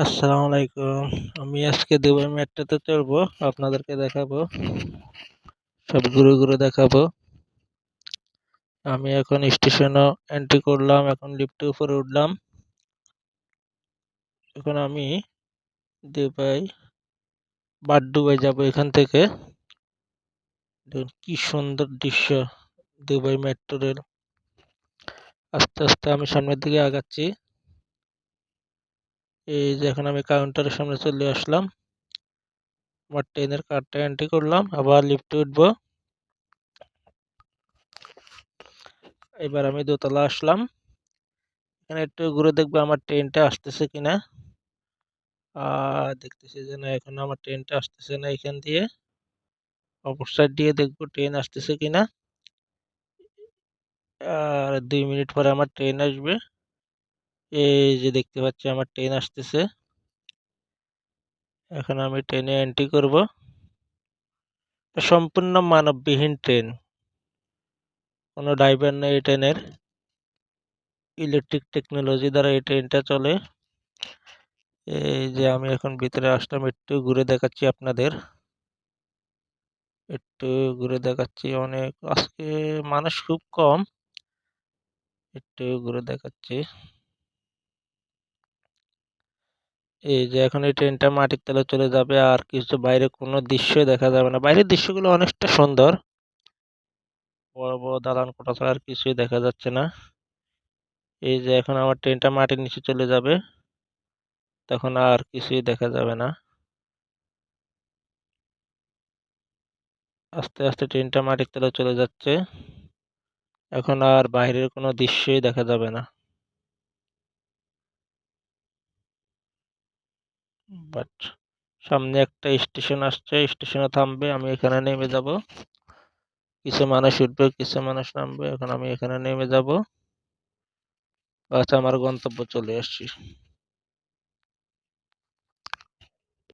আসসালামু আলাইকুম। আমি আজকে দুবাই মেট্রোতে চড়বো। আপনাদেরকে দেখাবো। সব ঘুরে ঘুরে দেখাবো। আমি এখন স্টেশনে এন্ট্রি করলাম। এখন লিফটের উপরে উঠলাম। এখন আমি দুবাই বাড্ডুবাই যাব এখান থেকে। দেখুন কি সুন্দর দৃশ্য দুবাই মেট্রো রেল। আস্তে আস্তে আমি সামনের দিকে আগাচ্ছি। এই যে এখন আমি কাউন্টারের সামনে চলে আসলাম। আমার ট্রেনের কার্ডটা এন্ট্রি করলাম। আবার লিফটে উঠবো। এবার আমি দোতলা আসলাম। এখানে একটু ঘুরে দেখবো আমার ট্রেনটা আসতেছে কিনা। দেখতেছি যে না, এখন আমার ট্রেনটা আসতেছে না। এখান দিয়ে অপর সাইড দিয়ে দেখবো ট্রেন আসতেছে কিনা। আর 2 মিনিট পরে আমার ট্রেন আসবে। এই যে দেখতে পাচ্ছি আমার ট্রেন আসতেছে। এখন আমি ট্রেনে এন্ট্রি করব। সম্পূর্ণ মানববিহীন ট্রেন, কোনো ড্রাইভার নেই এই ট্রেনের। ইলেকট্রিক টেকনোলজি দ্বারা এই ট্রেনটা চলে। এই যে আমি এখন ভিতরে আসলাম, একটু ঘুরে দেখাচ্ছি আপনাদের। একটু ঘুরে দেখাচ্ছি। অনেক আজকে মানুষ খুব কম। একটু ঘুরে দেখাচ্ছি। এই যে এখন এই ট্রেনটা মাটির তলে চলে যাবে, আর কিছু বাইরে কোনো দৃশ্যই দেখা যাবে না। বাইরের দৃশ্যগুলো অনেকটা সুন্দর। বড় বড় দালান কোঠা ছাড়া আর কিছুই দেখা যাচ্ছে না। এই যে এখন আমার ট্রেনটা মাটির নিচে চলে যাবে, তখন আর কিছুই দেখা যাবে না। আস্তে আস্তে ট্রেনটা মাটির তলে চলে যাচ্ছে। এখন আর বাইরের কোনো দৃশ্যই দেখা যাবে না। বাট সামনে একটা স্টেশন আসছে, স্টেশনে থামবে, আমি এখানে নেমে যাব। কিছু মানুষ উঠবে, কিছু মানুষ নামবে। এখন আমি এখানে নেমে যাব। বাস, আমার গন্তব্য চলে আসছি।